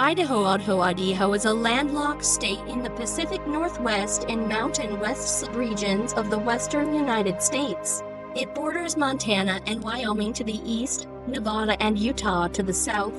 Idaho is a landlocked state in the Pacific Northwest and Mountain West subregions of the western United States. It borders Montana and Wyoming to the east, Nevada and Utah to the south,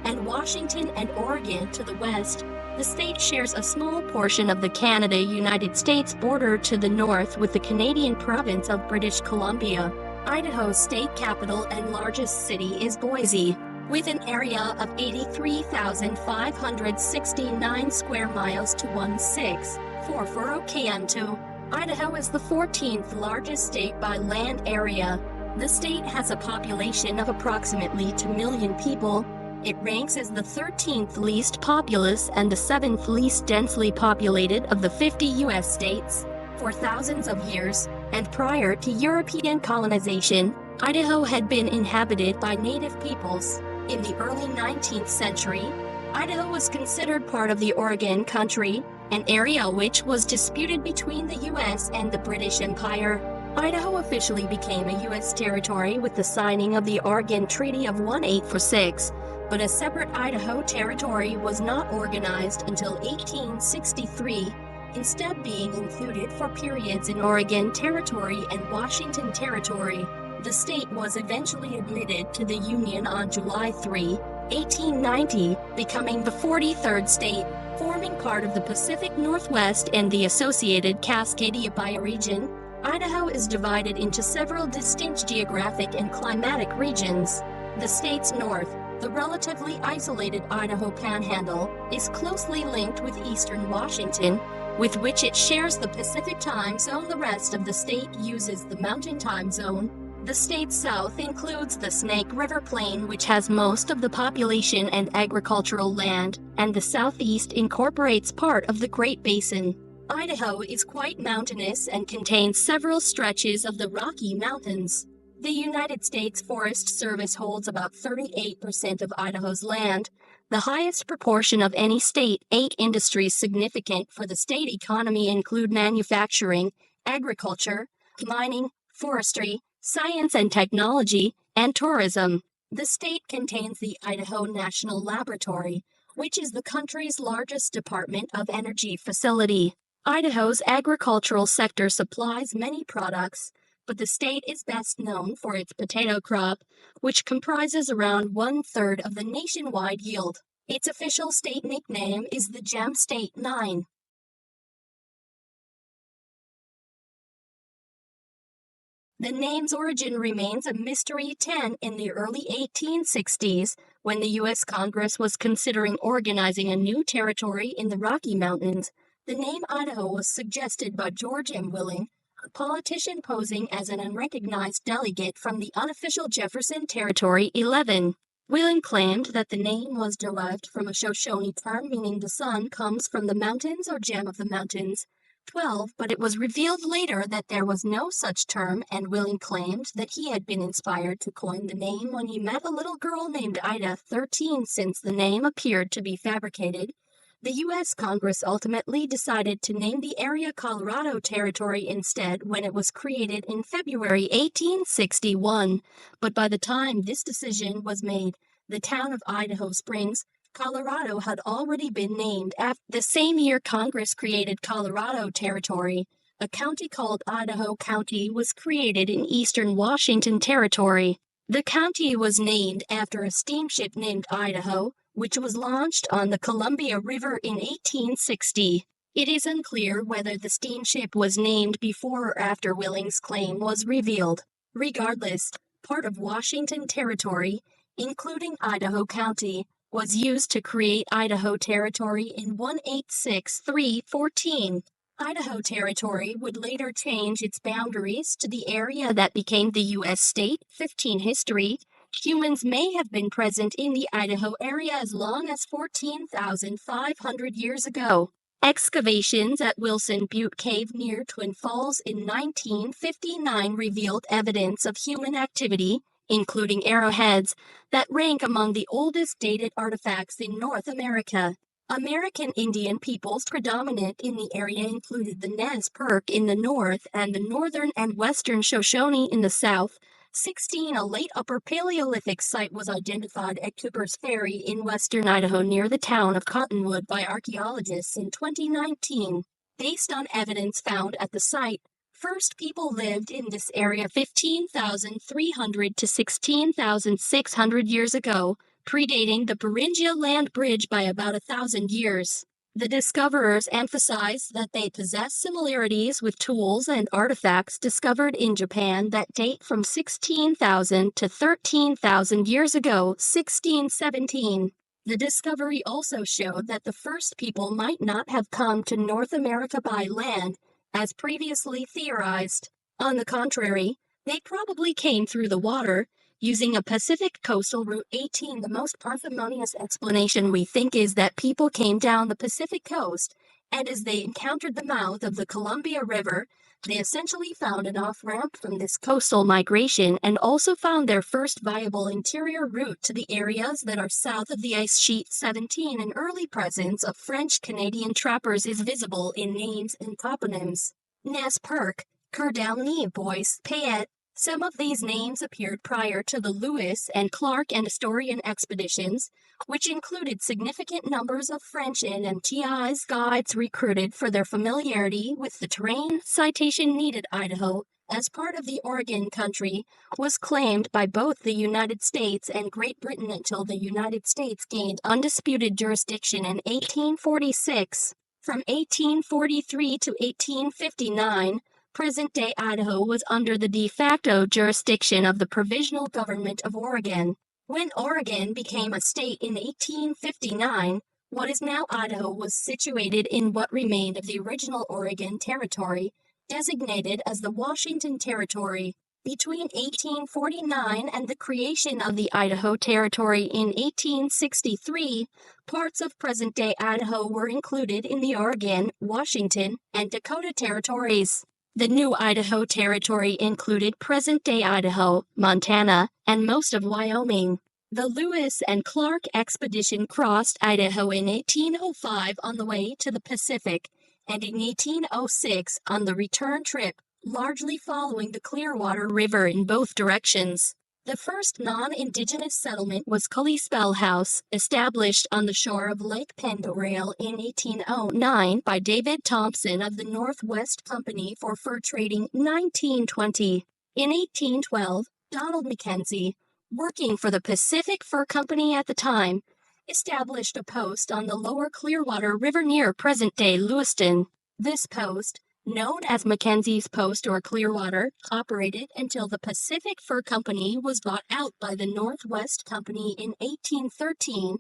and Washington and Oregon to the west. The state shares a small portion of the Canada-United States border to the north with the Canadian province of British Columbia. Idaho's state capital and largest city is Boise, with an area of 83,569 square miles to 1,644 km2. Idaho is the 14th largest state by land area. The state has a population of approximately 2 million people. It ranks as the 13th-least populous and the 7th-least densely populated of the 50 U.S. states. For thousands of years, and prior to European colonization, Idaho had been inhabited by native peoples. In the early 19th century, Idaho was considered part of the Oregon Country, an area which was disputed between the U.S. and the British Empire. Idaho officially became a U.S. territory with the signing of the Oregon Treaty of 1846, but a separate Idaho territory was not organized until 1863, instead being included for periods in Oregon Territory and Washington Territory. The state was eventually admitted to the Union on July 3, 1890, becoming the 43rd state, forming part of the Pacific Northwest and the associated Cascadia bioregion. Idaho is divided into several distinct geographic and climatic regions. The state's north, the relatively isolated Idaho Panhandle, is closely linked with eastern Washington, with which it shares the Pacific time zone. The rest of the state uses the Mountain Time Zone. The state's south includes the Snake River Plain, which has most of the population and agricultural land, and the southeast incorporates part of the Great Basin. Idaho is quite mountainous and contains several stretches of the Rocky Mountains. The United States Forest Service holds about 38% of Idaho's land, the highest proportion of any state. 8 industries significant for the state economy include manufacturing, agriculture, mining, forestry, science and technology, and tourism. The state contains the Idaho National Laboratory, which is the country's largest Department of Energy facility. Idaho's agricultural sector supplies many products, but the state is best known for its potato crop, which comprises around 1/3 of the nationwide yield. Its official state nickname is the Gem State 9. The name's origin remains a mystery. In the early 1860s, when the U.S. Congress was considering organizing a new territory in the Rocky Mountains, the name Idaho was suggested by George M. Willing, a politician posing as an unrecognized delegate from the unofficial Jefferson Territory 11. Willing claimed that the name was derived from a Shoshone term meaning the sun comes from the mountains or gem of the mountains. 12, but it was revealed later that there was no such term, and Willing claimed that he had been inspired to coin the name when he met a little girl named Ida, 13, since the name appeared to be fabricated. The U.S. Congress ultimately decided to name the area Colorado Territory instead when it was created in February 1861, but by the time this decision was made, the town of Idaho Springs, Colorado had already been named. After the same year Congress created Colorado Territory, a county called Idaho County was created in eastern Washington Territory. The county was named after a steamship named Idaho, which was launched on the Columbia River in 1860. It is unclear whether the steamship was named before or after Willing's claim was revealed. Regardless, part of Washington Territory, including Idaho County, was used to create Idaho Territory in 1863-14. Idaho Territory would later change its boundaries to the area that became the U.S. state. 15 History. Humans may have been present in the Idaho area as long as 14,500 years ago. Excavations at Wilson Butte Cave near Twin Falls in 1959 revealed evidence of human activity, including arrowheads, that rank among the oldest dated artifacts in North America. American Indian peoples predominant in the area included the Nez Perce in the north and the northern and western Shoshone in the south. 16. A late Upper Paleolithic site was identified at Cooper's Ferry in western Idaho near the town of Cottonwood by archaeologists in 2019. Based on evidence found at the site, first people lived in this area 15,300 to 16,600 years ago, predating the Beringia land bridge by about 1,000 years. The discoverers emphasized that they possess similarities with tools and artifacts discovered in Japan that date from 16,000 to 13,000 years ago, 1617. The discovery also showed that the first people might not have come to North America by land, as previously theorized. On the contrary, they probably came through the water, using a Pacific coastal route. 18. The most parsimonious explanation we think is that people came down the Pacific coast, and as they encountered the mouth of the Columbia River, they essentially found an off-ramp from this coastal migration and also found their first viable interior route to the areas that are south of the ice sheet. 17. An early presence of French-Canadian trappers is visible in names and toponyms. Nez Perce, Coeur d'Alene, Boise, Payette. Some of these names appeared prior to the Lewis and Clark and Astorian expeditions, which included significant numbers of French and MTI's guides recruited for their familiarity with the terrain. Citation needed. Idaho, as part of the Oregon Country, was claimed by both the United States and Great Britain until the United States gained undisputed jurisdiction in 1846. From 1843 to 1859, present-day Idaho was under the de facto jurisdiction of the Provisional Government of Oregon. When Oregon became a state in 1859, what is now Idaho was situated in what remained of the original Oregon Territory, designated as the Washington Territory. Between 1849 and the creation of the Idaho Territory in 1863, parts of present-day Idaho were included in the Oregon, Washington, and Dakota territories. The new Idaho Territory included present-day Idaho, Montana, and most of Wyoming. The Lewis and Clark expedition crossed Idaho in 1805 on the way to the Pacific, and in 1806 on the return trip, largely following the Clearwater River in both directions. The first non-indigenous settlement was Kalispell House, established on the shore of Lake Penderale in 1809 by David Thompson of the Northwest Company for Fur Trading. 1920. In 1812, Donald Mackenzie, working for the Pacific Fur Company at the time, established a post on the lower Clearwater River near present-day Lewiston. This post, known as Mackenzie's Post or Clearwater, operated until the Pacific Fur Company was bought out by the Northwest Company in 1813,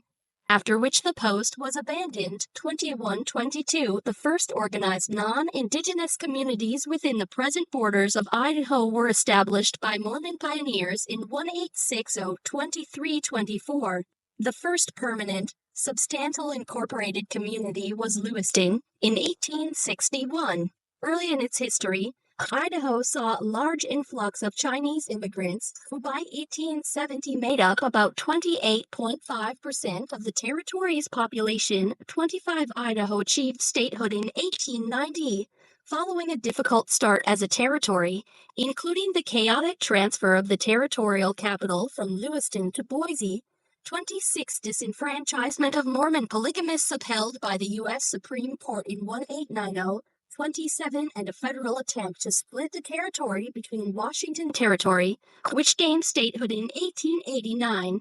after which the post was abandoned. 2122. The first organized non-indigenous communities within the present borders of Idaho were established by Mormon pioneers in 1860-2324. The first permanent, substantial incorporated community was Lewiston in 1861. Early in its history, Idaho saw a large influx of Chinese immigrants who by 1870 made up about 28.5% of the territory's population. 25. Idaho achieved statehood in 1890, following a difficult start as a territory, including the chaotic transfer of the territorial capital from Lewiston to Boise. 26. Disenfranchisement of Mormon polygamists upheld by the U.S. Supreme Court in 1890. 27. And a federal attempt to split the territory between Washington Territory, which gained statehood in 1889,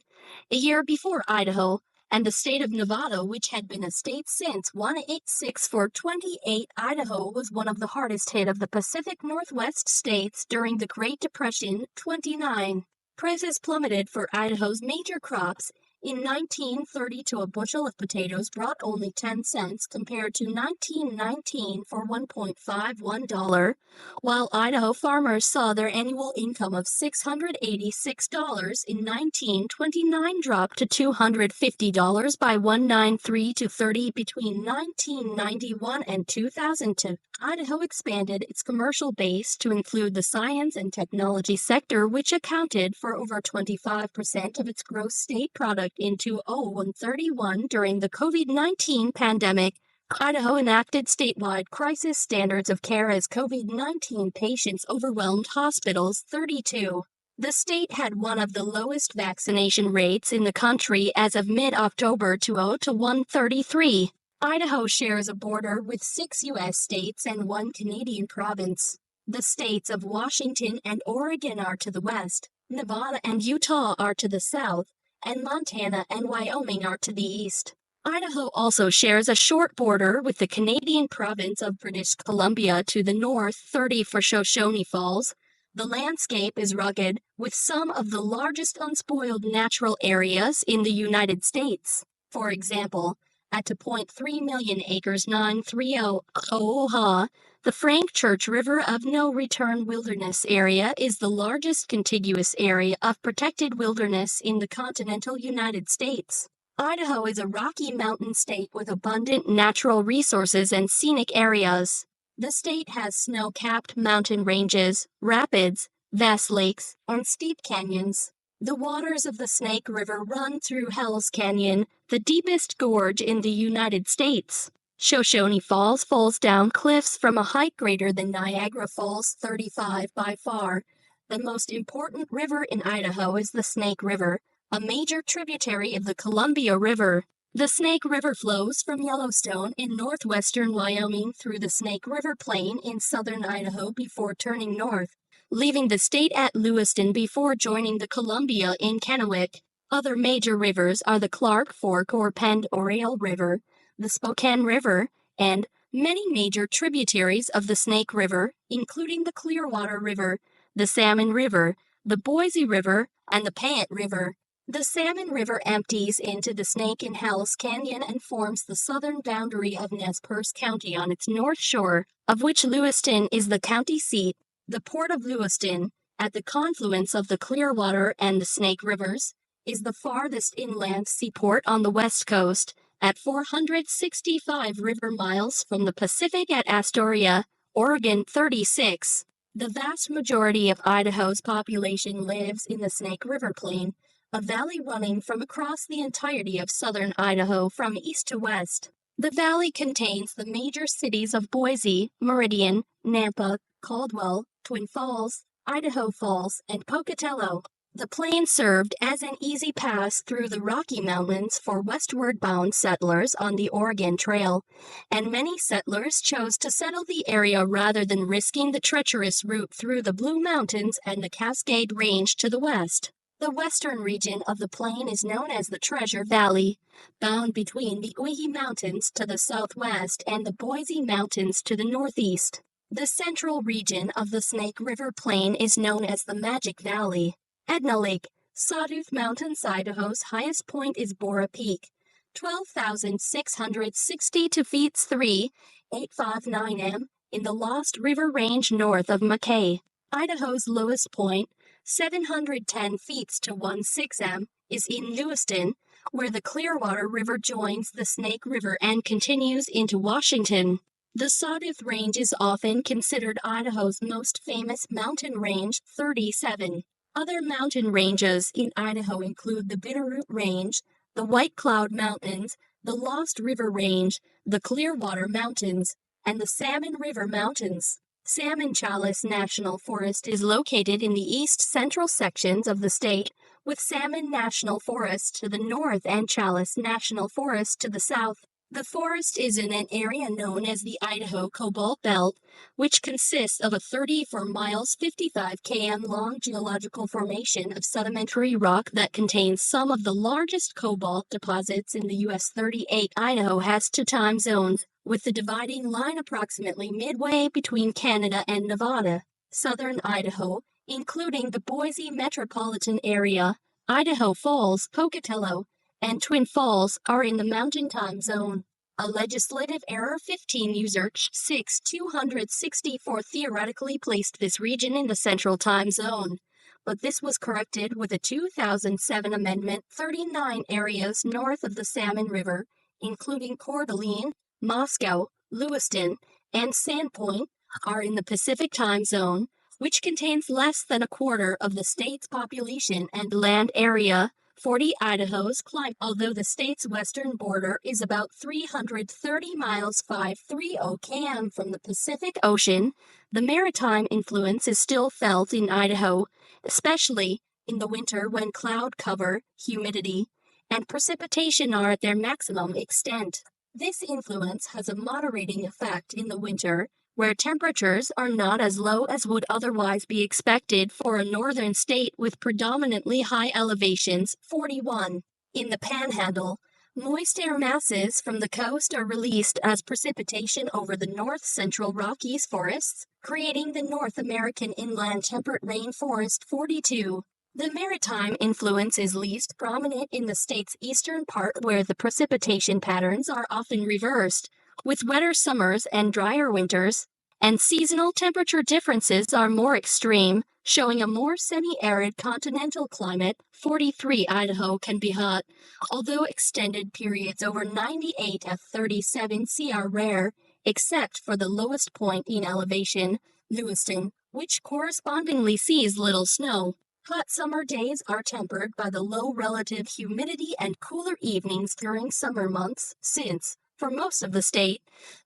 a year before Idaho, and the state of Nevada, which had been a state since 1864. 28. Idaho was one of the hardest hit of the Pacific Northwest states during the Great Depression. 29. Prices plummeted for Idaho's major crops. In 1932, a bushel of potatoes brought only 10 cents compared to 1919 for $1.51, while Idaho farmers saw their annual income of $686 in 1929 drop to $250 by 1993-30. Between 1991 and 2002, Idaho expanded its commercial base to include the science and technology sector, which accounted for over 25% of its gross state product in 2031. During the COVID-19 pandemic, Idaho enacted statewide crisis standards of care as COVID-19 patients overwhelmed hospitals. 32. The state had one of the lowest vaccination rates in the country as of mid-October 2021-33. Idaho shares a border with 6 U.S. states and 1 Canadian province. The states of Washington and Oregon are to the west, Nevada and Utah are to the south, and Montana and Wyoming are to the east. Idaho also shares a short border with the Canadian province of British Columbia to the north, 30 for Shoshone Falls. The landscape is rugged, with some of the largest unspoiled natural areas in the United States. For example, at 2.3 million acres 930 Oahu, the Frank Church River of No Return Wilderness Area is the largest contiguous area of protected wilderness in the continental United States. Idaho is a Rocky Mountain state with abundant natural resources and scenic areas. The state has snow-capped mountain ranges, rapids, vast lakes, and steep canyons. The waters of the Snake River run through Hell's Canyon, the deepest gorge in the United States. Shoshone Falls falls down cliffs from a height greater than Niagara Falls 35 by far. The most important river in Idaho is the Snake River, a major tributary of the Columbia River. The Snake River flows from Yellowstone in northwestern Wyoming through the Snake River Plain in southern Idaho before turning north, leaving the state at Lewiston before joining the Columbia in Kennewick. Other major rivers are the Clark Fork or Pend Oriole River, the Spokane River, and many major tributaries of the Snake River, including the Clearwater River, the Salmon River, the Boise River, and the Payette River. The Salmon River empties into the Snake in Hell's Canyon and forms the southern boundary of Nez Perce County on its north shore, of which Lewiston is the county seat. The port of Lewiston, at the confluence of the Clearwater and the Snake Rivers, is the farthest inland seaport on the west coast, at 465 river miles from the Pacific at Astoria, Oregon 36. The vast majority of Idaho's population lives in the Snake River Plain, a valley running from across the entirety of southern Idaho from east to west. The valley contains the major cities of Boise, Meridian, Nampa, Caldwell, Twin Falls, Idaho Falls, and Pocatello. The plain served as an easy pass through the Rocky Mountains for westward-bound settlers on the Oregon Trail, and many settlers chose to settle the area rather than risking the treacherous route through the Blue Mountains and the Cascade Range to the west. The western region of the plain is known as the Treasure Valley, bound between the Oahe Mountains to the southwest and the Boise Mountains to the northeast. The central region of the Snake River Plain is known as the Magic Valley. Edna Lake, Sawtooth Mountains, Idaho's highest point is Bora Peak, 12,660 feet 3,859 m, in the Lost River Range north of McKay. Idaho's lowest point, 710 feet to 16 m, is in Lewiston, where the Clearwater River joins the Snake River and continues into Washington. The Sawtooth Range is often considered Idaho's most famous mountain range, 37. Other mountain ranges in Idaho include the Bitterroot Range, the White Cloud Mountains, the Lost River Range, the Clearwater Mountains, and the Salmon River Mountains. Salmon Chalice National Forest is located in the east-central sections of the state, with Salmon National Forest to the north and Chalice National Forest to the south. The forest is in an area known as the Idaho Cobalt Belt, which consists of a 34 miles 55 km long geological formation of sedimentary rock that contains some of the largest cobalt deposits in the U.S. 38. Idaho has 2 time zones, with the dividing line approximately midway between Canada and Nevada. Southern Idaho, including the Boise metropolitan area, Idaho Falls, Pocatello, and Twin Falls are in the Mountain Time Zone. A legislative error 15 user 6264 theoretically placed this region in the Central Time Zone, but this was corrected with a 2007 amendment. 39 areas north of the Salmon River, including Coeur d'Alene, Moscow, Lewiston, and Sandpoint, are in the Pacific Time Zone, which contains less than a quarter of the state's population and land area. 40 Idaho's climate. Although the state's western border is about 330 miles 530 km from the Pacific Ocean, the maritime influence is still felt in Idaho, especially in the winter when cloud cover, humidity, and precipitation are at their maximum extent. This influence has a moderating effect in the winter, where temperatures are not as low as would otherwise be expected for a northern state with predominantly high elevations. 41. In the Panhandle, moist air masses from the coast are released as precipitation over the north-central Rockies forests, creating the North American inland temperate rainforest. 42. The maritime influence is least prominent in the state's eastern part, where the precipitation patterns are often reversed, with wetter summers and drier winters, and seasonal temperature differences are more extreme, showing a more semi-arid continental climate. 43. Idaho can be hot, although extended periods over 98 F 37C are rare, except for the lowest point in elevation, Lewiston, which correspondingly sees little snow. Hot summer days are tempered by the low relative humidity and cooler evenings during summer months, since, for most of the state,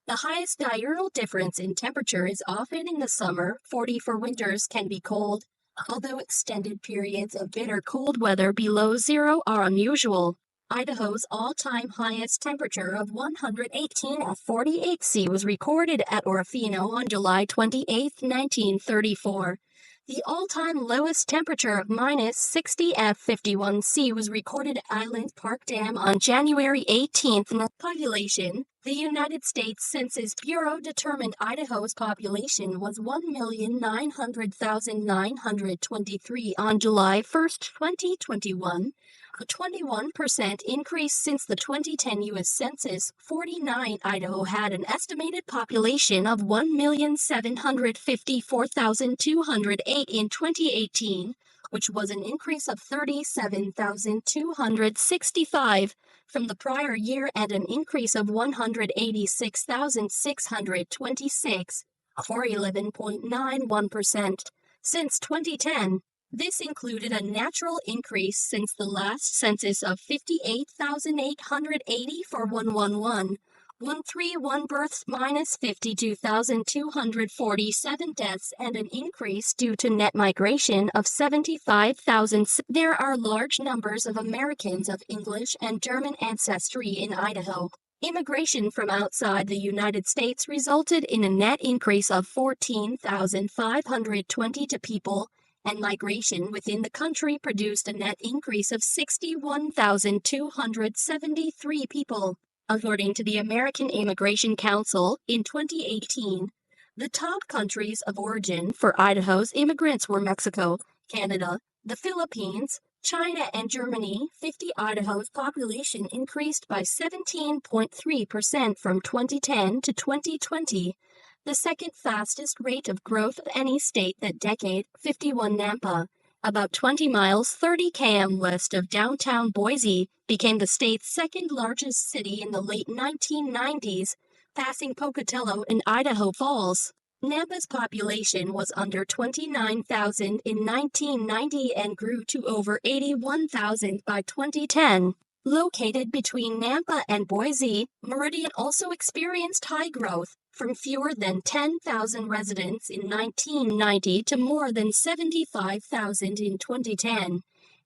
the highest diurnal difference in temperature is often in the summer. 40. For winters can be cold, although extended periods of bitter cold weather below zero are unusual. Idaho's all-time highest temperature of 118 F 48C was recorded at Orofino on July 28, 1934. The all-time lowest temperature of minus 60 F 51C was recorded at Island Park Dam on January 18. Population. The United States Census Bureau determined Idaho's population was 1,900,923 on July 1, 2021, a 21% increase since the 2010 U.S. Census. 49. Idaho had an estimated population of 1,754,208 in 2018, which was an increase of 37,265 from the prior year and an increase of 186,626, or 11.91%, since 2010. This included a natural increase since the last census of 58,880 for 131 births minus 52,247 deaths, and an increase due to net migration of 75,000. There are large numbers of Americans of English and German ancestry in Idaho. Immigration from outside the United States resulted in a net increase of 14,520 people, and migration within the country produced a net increase of 61,273 people. According to the American Immigration Council, in 2018, the top countries of origin for Idaho's immigrants were Mexico, Canada, the Philippines, China, and Germany. 50. Idaho's population increased by 17.3% from 2010 to 2020, the second fastest rate of growth of any state that decade. 51. Nampa, about 20 miles 30 km west of downtown Boise, became the state's second largest city in the late 1990s, passing Pocatello and Idaho Falls. Nampa's population was under 29,000 in 1990 and grew to over 81,000 by 2010. Located between Nampa and Boise, Meridian also experienced high growth, from fewer than 10,000 residents in 1990 to more than 75,000 in 2010,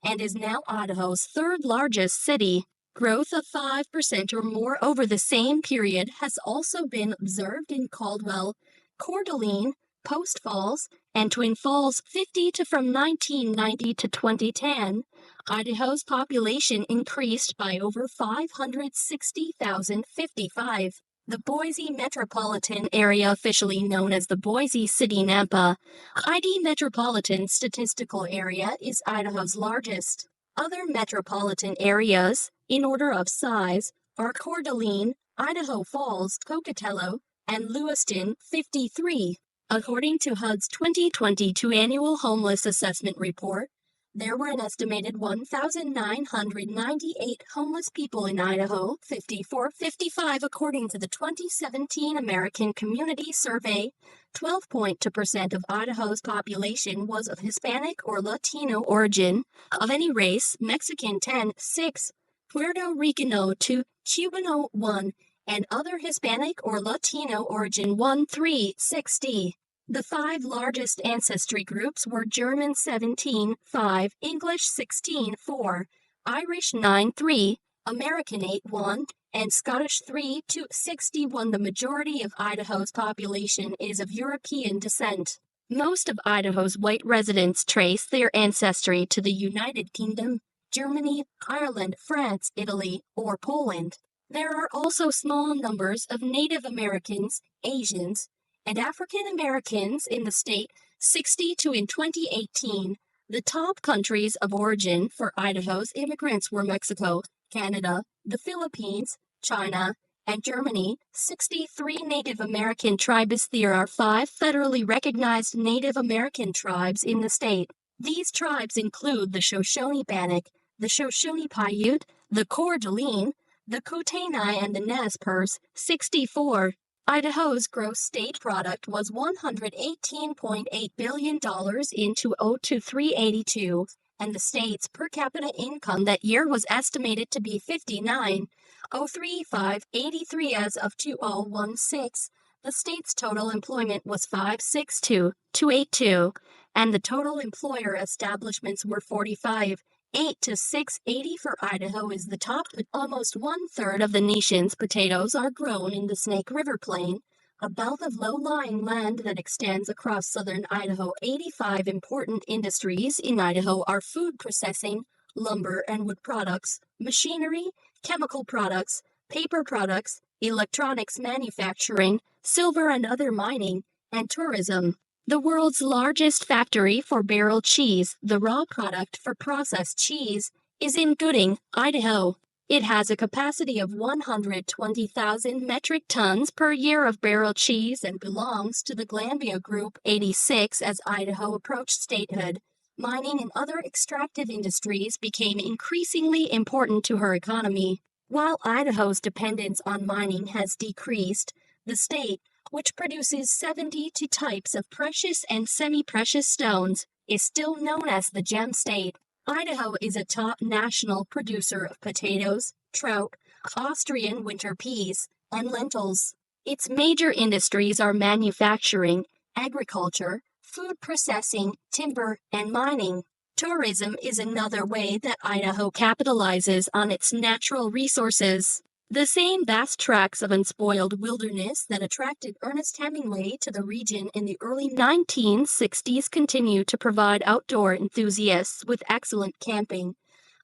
and is now Idaho's third largest city. Growth of 5% or more over the same period has also been observed in Caldwell, Coeur d'Alene, Post Falls, and Twin Falls. 50. From 1990 to 2010, Idaho's population increased by over 560,055. The Boise metropolitan area, officially known as the Boise City-Nampa ID Metropolitan Statistical Area, is Idaho's largest. Other metropolitan areas, in order of size, are Coeur d'Alene, Idaho Falls, Pocatello, and Lewiston. 53. According to HUD's 2022 Annual Homeless Assessment Report, there were an estimated 1,998 homeless people in Idaho. 55. According to the 2017 American Community Survey, 12.2% of Idaho's population was of Hispanic or Latino origin, of any race, Mexican 10.6, Puerto Ricano 2, Cubano 1, and other Hispanic or Latino origin 1.360. The five largest ancestry groups were German 17.5, English 16.4, Irish 9.3, American 8.1, and Scottish 3.261. The majority of Idaho's population is of European descent. Most of Idaho's white residents trace their ancestry to the United Kingdom, Germany, Ireland, France, Italy, or Poland. There are also small numbers of Native Americans, Asians, and African Americans in the state, 62 in 2018. The top countries of origin for Idaho's immigrants were Mexico, Canada, the Philippines, China, and Germany. 63 Native American tribes. There are 5 federally recognized Native American tribes in the state. These tribes include the Shoshone-Bannock, the Shoshone-Paiute, the Coeur d'Alene, the Kootenai, and the Nez Perce. 64. Idaho's gross state product was $118.8 billion in 2023-82, and the state's per capita income that year was estimated to be $59,035.83 as of 2016. The state's total employment was 562,282, and the total employer establishments were 45. 8 to 680 for Idaho is the top. Almost 1/3 of the nation's potatoes are grown in the Snake River Plain, a belt of low-lying land that extends across southern Idaho. 85 important industries in Idaho are food processing, lumber and wood products, machinery, chemical products, paper products, electronics manufacturing, silver and other mining, and tourism. The world's largest factory for barrel cheese, the raw product for processed cheese, is in Gooding, Idaho. It has a capacity of 120,000 metric tons per year of barrel cheese and belongs to the Glanbia Group. 86. As Idaho approached statehood, mining and other extractive industries became increasingly important to her economy. While Idaho's dependence on mining has decreased, the state, which produces 72 types of precious and semi-precious stones, is still known as the Gem State. Idaho is a top national producer of potatoes, trout, Austrian winter peas, and lentils. Its major industries are manufacturing, agriculture, food processing, timber, and mining. Tourism is another way that Idaho capitalizes on its natural resources. The same vast tracts of unspoiled wilderness that attracted Ernest Hemingway to the region in the early 1960s continue to provide outdoor enthusiasts with excellent camping,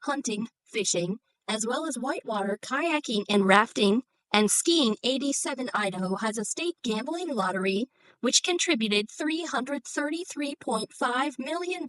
hunting, fishing, as well as whitewater kayaking and rafting and skiing. 87. Idaho has a state gambling lottery, which contributed $333.5 million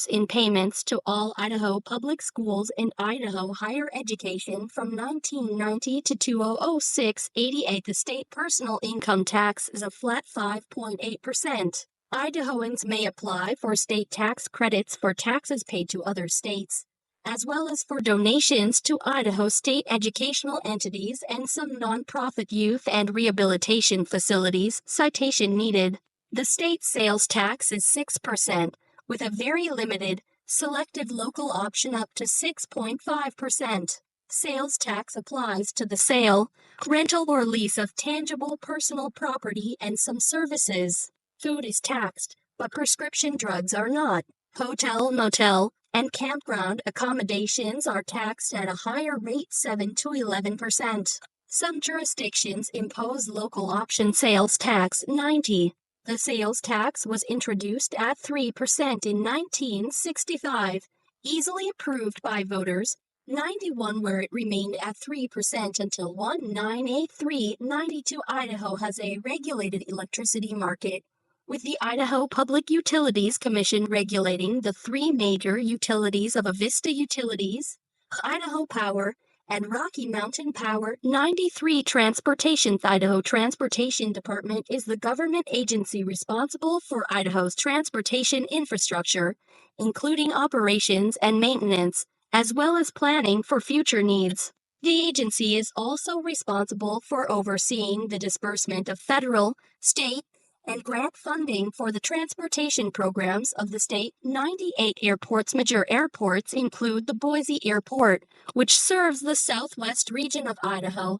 in payments to all Idaho public schools and Idaho higher education from 1990 to 2006. 88. The state personal income tax is a flat 5.8%. Idahoans may apply for state tax credits for taxes paid to other states, as well as for donations to Idaho state educational entities and some nonprofit youth and rehabilitation facilities. Citation needed. The state sales tax is 6%, with a very limited, selective local option up to 6.5%. Sales tax applies to the sale, rental, or lease of tangible personal property and some services. Food is taxed, but prescription drugs are not. Hotel, motel, and campground accommodations are taxed at a higher rate, 7 to 11%. Some jurisdictions impose local option sales tax. 90. The sales tax was introduced at 3% in 1965, easily approved by voters. 91, where it remained at 3% until 1983. 92. Idaho has a regulated electricity market, with the Idaho Public Utilities Commission regulating the 3 major utilities of Avista Utilities, Idaho Power, and Rocky Mountain Power. 93. Transportation. The Idaho Transportation Department is the government agency responsible for Idaho's transportation infrastructure, including operations and maintenance, as well as planning for future needs. The agency is also responsible for overseeing the disbursement of federal, state, and grant funding for the transportation programs of the state. 98. Airports. Major airports include the Boise Airport, which serves the southwest region of Idaho,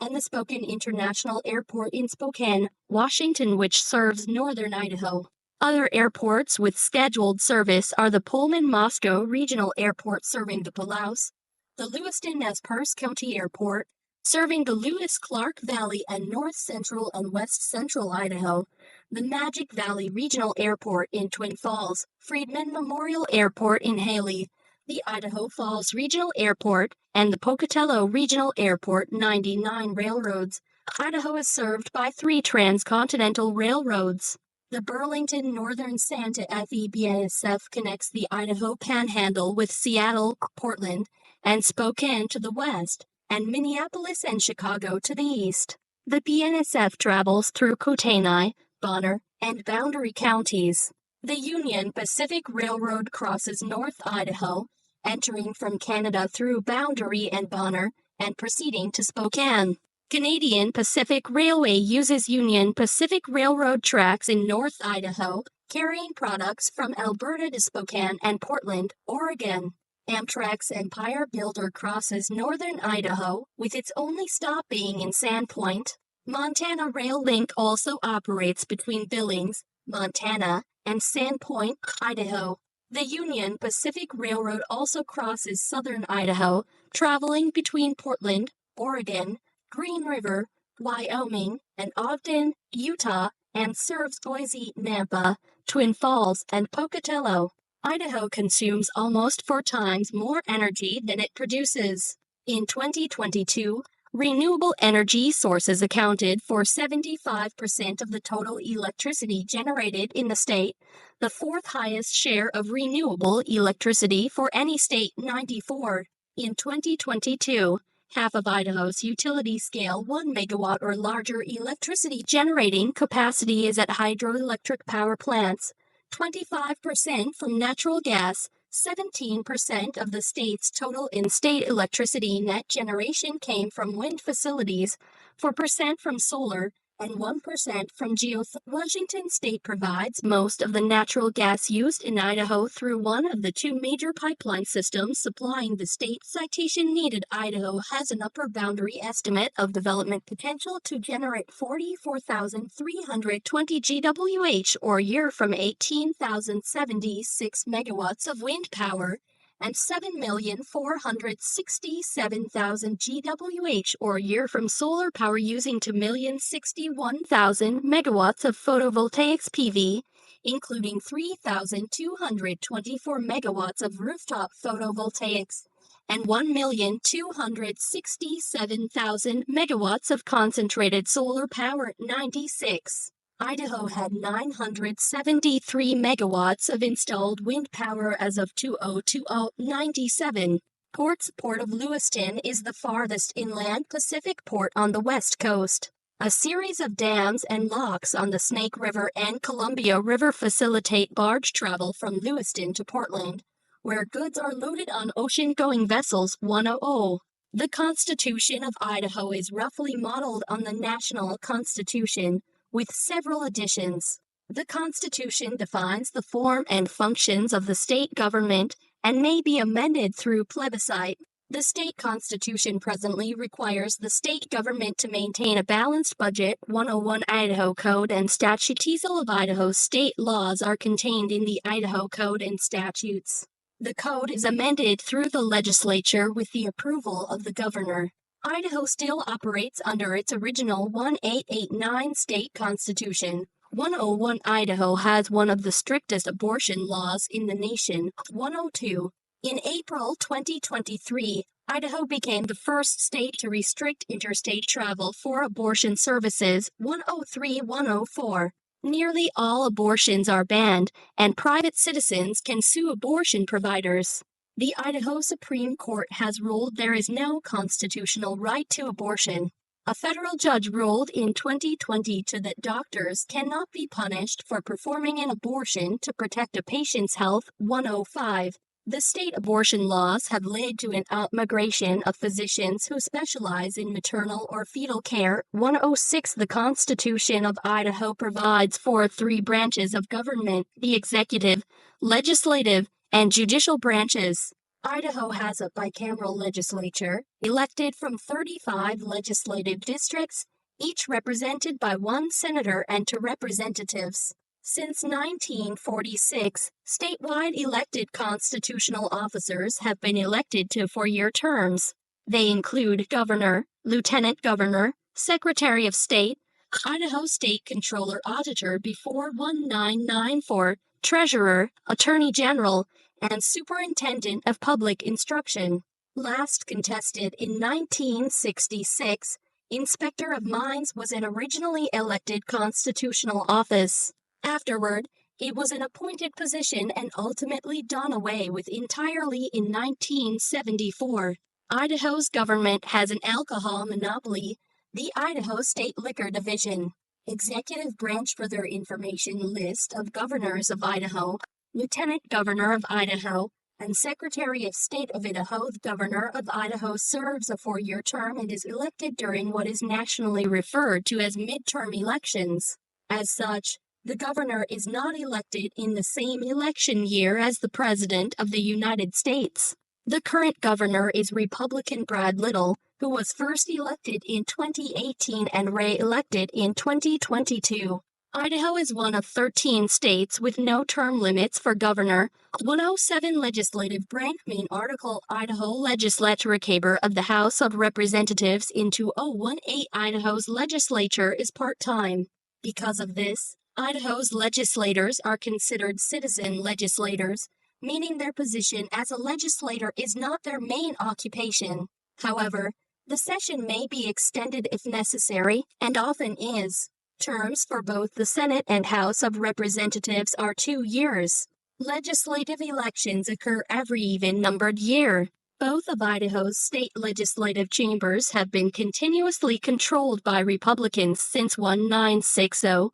and the Spokane International Airport in Spokane, Washington, which serves northern Idaho. Other airports with scheduled service are the Pullman-Moscow Regional Airport serving the Populous, the Lewiston-Nez Perce County Airport, serving the Lewis-Clark Valley and north central and west central Idaho, the Magic Valley Regional Airport in Twin Falls, Friedman Memorial Airport in Haley, the Idaho Falls Regional Airport, and the Pocatello Regional Airport. 99 railroads. Idaho is served by 3 transcontinental railroads. The Burlington Northern Santa Fe BNSF connects the Idaho Panhandle with Seattle, Portland, and Spokane to the west, and Minneapolis and Chicago to the east. The BNSF travels through Kootenai, Bonner, and Boundary counties. The Union Pacific Railroad crosses North Idaho, entering from Canada through Boundary and Bonner, and proceeding to Spokane. Canadian Pacific Railway uses Union Pacific Railroad tracks in North Idaho, carrying products from Alberta to Spokane and Portland, Oregon. Amtrak's Empire Builder crosses northern Idaho, with its only stop being in Sandpoint. Montana Rail Link also operates between Billings, Montana, and Sandpoint, Idaho. The Union Pacific Railroad also crosses southern Idaho, traveling between Portland, Oregon, Green River, Wyoming, and Ogden, Utah, and serves Boise, Nampa, Twin Falls, and Pocatello. Idaho consumes almost 4 times more energy than it produces. In 2022, renewable energy sources accounted for 75% of the total electricity generated in the state, the 4th highest share of renewable electricity for any state. 94. In 2022, half of Idaho's utility-scale 1 megawatt or larger electricity generating capacity is at hydroelectric power plants, 25% from natural gas. 17% of the state's total in-state electricity net generation came from wind facilities, 4% from solar, and 1% from geothermal. Washington State provides most of the natural gas used in Idaho through one of the 2 major pipeline systems supplying the state. Citation needed. Idaho has an upper boundary estimate of development potential to generate 44,320 GWh or year from 18,076 megawatts of wind power, and 7,467,000 GWh or year from solar power using 2,061,000 megawatts of photovoltaics PV, including 3,224 megawatts of rooftop photovoltaics and 1,267,000 megawatts of concentrated solar power. 96. Idaho had 973 megawatts of installed wind power as of 2020. 97. Port of Lewiston is the farthest inland Pacific port on the west coast. A series of dams and locks on the Snake River and Columbia River facilitate barge travel from Lewiston to Portland, where goods are loaded on ocean-going vessels. 100. The Constitution of Idaho is roughly modeled on the national Constitution, with several additions. The Constitution defines the form and functions of the state government and may be amended through plebiscite. The state constitution presently requires the state government to maintain a balanced budget. 101 Idaho Code and Statutes. All of Idaho's state laws are contained in the Idaho Code and Statutes. The code is amended through the legislature with the approval of the governor. Idaho still operates under its original 1889 state constitution. 101 Idaho has one of the strictest abortion laws in the nation. 102. In April 2023, Idaho became the first state to restrict interstate travel for abortion services. 103-104. Nearly all abortions are banned, and private citizens can sue abortion providers. The Idaho Supreme Court has ruled there is no constitutional right to abortion. A federal judge ruled in 2022 that doctors cannot be punished for performing an abortion to protect a patient's health. 105. The state abortion laws have led to an outmigration of physicians who specialize in maternal or fetal care. 106. The Constitution of Idaho provides for 3 branches of government: the executive, legislative, and judicial branches. Idaho has a bicameral legislature, elected from 35 legislative districts, each represented by one senator and two representatives. Since 1946, statewide elected constitutional officers have been elected to four-year terms. They include governor, lieutenant governor, secretary of state, Idaho State Controller Auditor before 1994, treasurer, attorney general, and superintendent of public instruction. Last contested in 1966, inspector of mines was an originally elected constitutional office. Afterward, it was an appointed position and ultimately done away with entirely in 1974. Idaho's government has an alcohol monopoly, the Idaho State Liquor Division. Executive branch for their information list of governors of Idaho, Lieutenant Governor of Idaho, and Secretary of State of Idaho. The Governor of Idaho serves a four-year term and is elected during what is nationally referred to as midterm elections. As such, the governor is not elected in the same election year as the President of the United States. The current governor is Republican Brad Little, who was first elected in 2018 and re-elected in 2022. Idaho is one of 13 states with no term limits for governor. 107 Legislative Branch Main Article Idaho Legislature of the House of Representatives in 2018 Idaho's legislature is part-time. Because of this, Idaho's legislators are considered citizen legislators, meaning their position as a legislator is not their main occupation. However, the session may be extended if necessary, and often is. Terms for both the Senate and House of Representatives are 2 years. Legislative elections occur every even-numbered year. Both of Idaho's state legislative chambers have been continuously controlled by Republicans since 1960.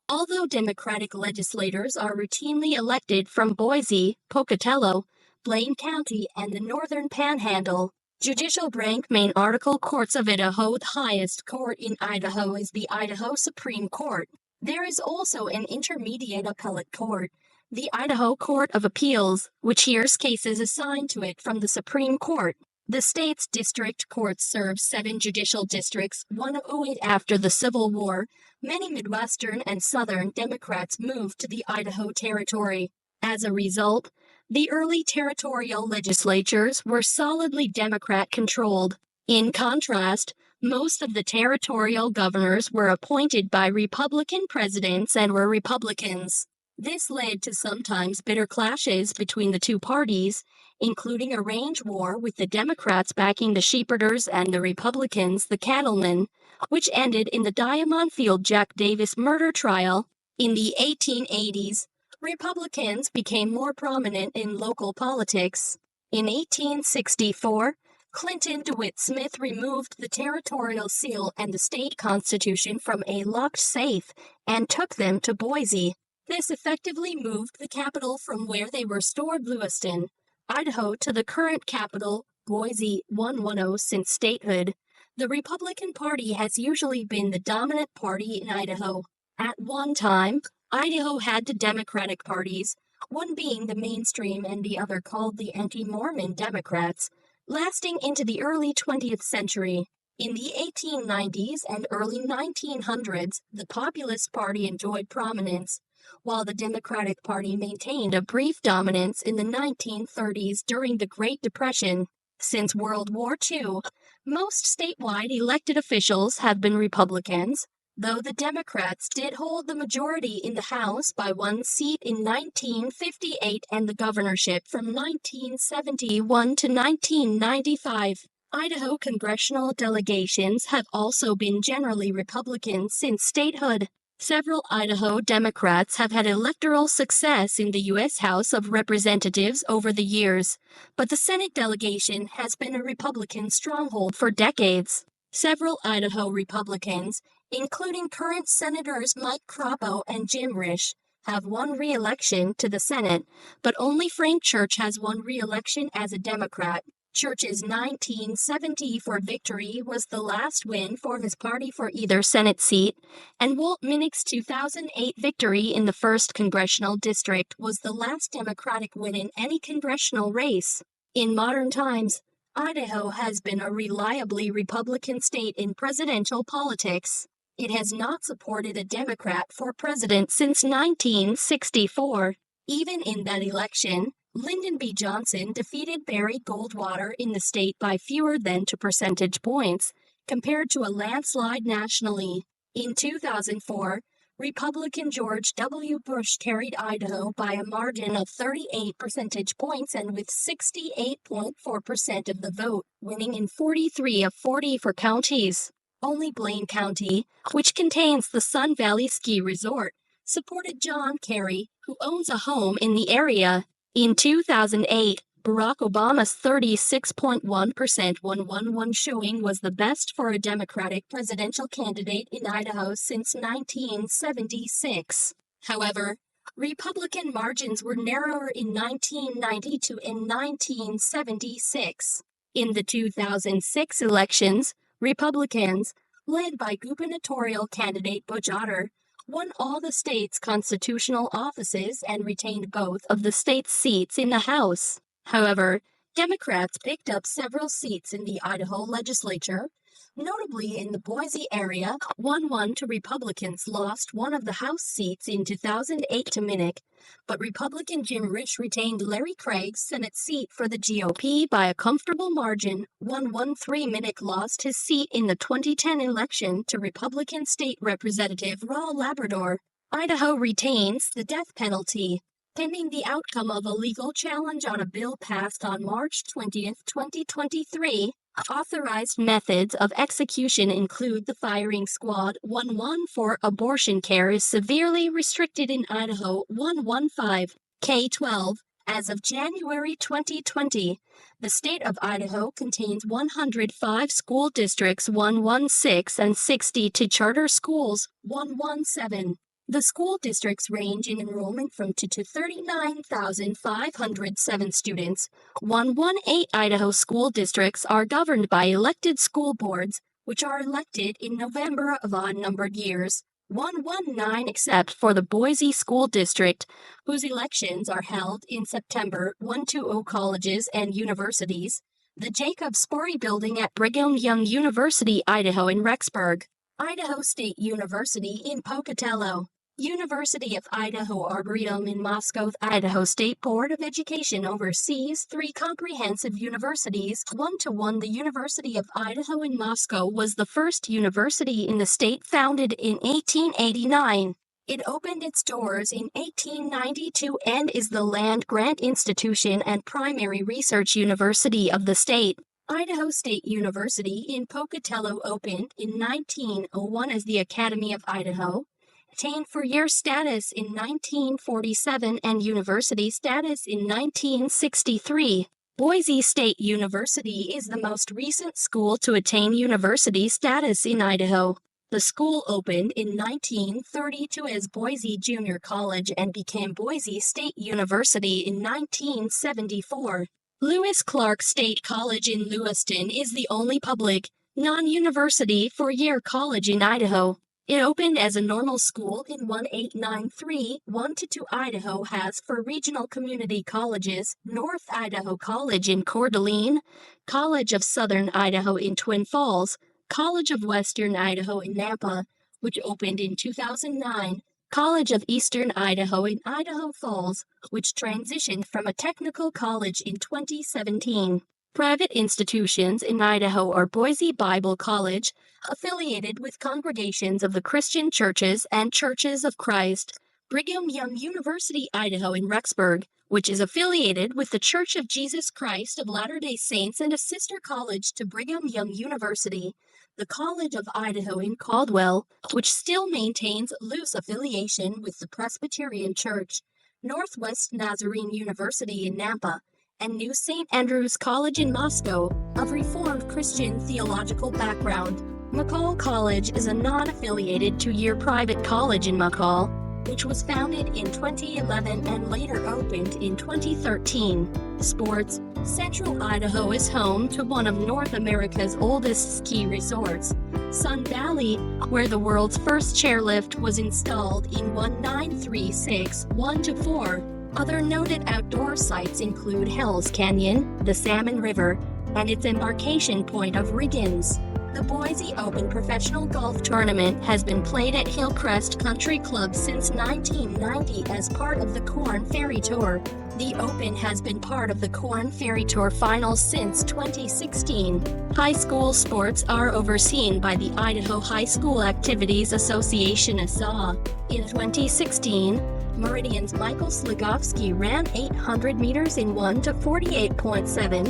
Although Democratic legislators are routinely elected from Boise, Pocatello, Blaine County, and the Northern Panhandle, Judicial Branch Main Article Courts of Idaho. The highest court in Idaho is the Idaho Supreme Court. There is also an intermediate appellate court, the Idaho Court of Appeals, which hears cases assigned to it from the Supreme Court. The state's district courts serve 7 judicial districts. 108 after the Civil War, many Midwestern and Southern Democrats moved to the Idaho Territory. As a result, the early territorial legislatures were solidly Democrat-controlled. In contrast, most of the territorial governors were appointed by Republican presidents and were Republicans. This led to sometimes bitter clashes between the two parties, including a range war with the Democrats backing the sheepherders and the Republicans the cattlemen, which ended in the Diamond Field Jack Davis murder trial. In the 1880s, Republicans became more prominent in local politics. In 1864, Clinton DeWitt Smith removed the territorial seal and the state constitution from a locked safe and took them to Boise. This effectively moved the capital from where they were stored, Lewiston, Idaho, to the current capital, Boise 110 since statehood. The Republican Party has usually been the dominant party in Idaho. At one time, Idaho had two Democratic parties, one being the mainstream and the other called the anti-Mormon Democrats, lasting into the early 20th century. In the 1890s and early 1900s, the Populous Party enjoyed prominence, while the Democratic Party maintained a brief dominance in the 1930s during the Great Depression. Since World War II, most statewide elected officials have been Republicans, though the Democrats did hold the majority in the House by one seat in 1958 and the governorship from 1971 to 1995. Idaho congressional delegations have also been generally Republican since statehood. Several Idaho Democrats have had electoral success in the U.S. House of Representatives over the years, but the Senate delegation has been a Republican stronghold for decades. Several Idaho Republicans, including current Senators Mike Crapo and Jim Risch, have won re-election to the Senate, but only Frank Church has won re-election as a Democrat. Church's 1974 victory was the last win for his party for either Senate seat, and Walt Minnick's 2008 victory in the 1st Congressional District was the last Democratic win in any congressional race. In modern times, Idaho has been a reliably Republican state in presidential politics. It has not supported a Democrat for president since 1964. Even in that election, Lyndon B. Johnson defeated Barry Goldwater in the state by fewer than 2 percentage points, compared to a landslide nationally. In 2004, Republican George W. Bush carried Idaho by a margin of 38 percentage points and with 68.4% of the vote, winning in 43 of 44 counties. Only Blaine County, which contains the Sun Valley Ski Resort, supported John Kerry, who owns a home in the area. In 2008, Barack Obama's 36.1% 111 showing was the best for a Democratic presidential candidate in Idaho since 1976. However, Republican margins were narrower in 1992 and 1976. In the 2006 elections, Republicans, led by gubernatorial candidate Butch Otter, won all the state's constitutional offices and retained both of the state's seats in the House. However, Democrats picked up several seats in the Idaho legislature, notably in the Boise area. 1-1 to Republicans lost one of the House seats in 2008 to Minnick, but Republican Jim Risch retained Larry Craig's Senate seat for the GOP by a comfortable margin. 1-1-3 Minnick lost his seat in the 2010 election to Republican State Representative Raul Labrador. Idaho retains the death penalty, pending the outcome of a legal challenge on a bill passed on March 20, 2023. Authorized methods of execution include the firing squad. 1-1 for abortion care is severely restricted in Idaho. 115 K-12. As of January 2020, the state of Idaho contains 105 school districts, 116 and 62 charter schools. 117. The school districts range in enrollment from 2 to 39,507 students. 118 Idaho school districts are governed by elected school boards, which are elected in November of odd-numbered years. 119 except for the Boise School District, whose elections are held in September. 120 colleges and universities. The Jacob Sporey Building at Brigham Young University, Idaho in Rexburg. Idaho State University in Pocatello. University of Idaho Arboretum in Moscow. Idaho State Board of Education oversees 3 comprehensive universities. 1-1 The University of Idaho in Moscow was the first university in the state, founded in 1889. It opened its doors in 1892 and is the land-grant institution and primary research university of the state. Idaho State University in Pocatello opened in 1901 as the Academy of Idaho, attained four-year status in 1947 and university status in 1963. Boise State University is the most recent school to attain university status in Idaho. The school opened in 1932 as Boise Junior College and became Boise State University in 1974. Lewis Clark State College in Lewiston is the only public, non-university four-year college in Idaho. It opened as a normal school in 1893. 1-2 Idaho has 4 regional community colleges: North Idaho College in Coeur d'Alene, College of Southern Idaho in Twin Falls, College of Western Idaho in Nampa, which opened in 2009, College of Eastern Idaho in Idaho Falls, which transitioned from a technical college in 2017. Private institutions in Idaho are Boise Bible College, affiliated with congregations of the Christian Churches and Churches of Christ; Brigham Young University Idaho in Rexburg, which is affiliated with the Church of Jesus Christ of Latter-day Saints and a sister college to Brigham Young University; the College of Idaho in Caldwell, which still maintains loose affiliation with the Presbyterian Church; Northwest Nazarene University in Nampa, and New St. Andrew's College in Moscow, of Reformed Christian theological background. McCall College is a non-affiliated 2-year private college in McCall, which was founded in 2011 and later opened in 2013. Sports. Central Idaho is home to one of North America's oldest ski resorts, Sun Valley, where the world's first chairlift was installed in 1936. 1-4. Other noted outdoor sites include Hell's Canyon, the Salmon River, and its embarkation point of Riggins. The Boise Open professional golf tournament has been played at Hillcrest Country Club since 1990 as part of the Corn Ferry Tour. The Open has been part of the Corn Ferry Tour finals since 2016. High school sports are overseen by the Idaho High School Activities Association (ISA). In 2016, Meridian's Michael Slagowski ran 800 meters in 1:48.7,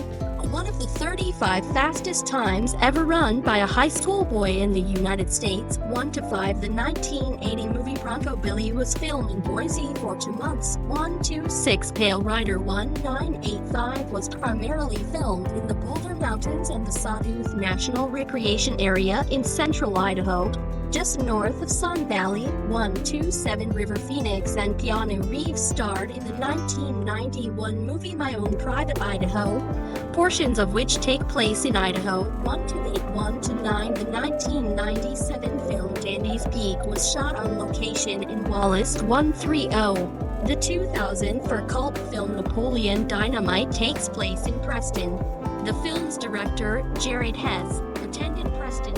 one of the 35 fastest times ever run by a high school boy in the United States. 1:5. The 1980 movie Bronco Billy was filmed in Boise for 2 months. 1:26. Pale Rider 1985 was primarily filmed in the Boulder Mountains and the Sawtooth National Recreation Area in central Idaho, just north of Sun Valley. 1:27. River Phoenix and Keanu Reeves starred in the 1991 movie My Own Private Idaho, portions of which take place in Idaho. 1:8. 1:9. The 1997 film Dandy's Peak was shot on location in Wallace. 1:30. The 2000 cult film Napoleon Dynamite takes place in Preston. The film's director, Jared Hess, attended Preston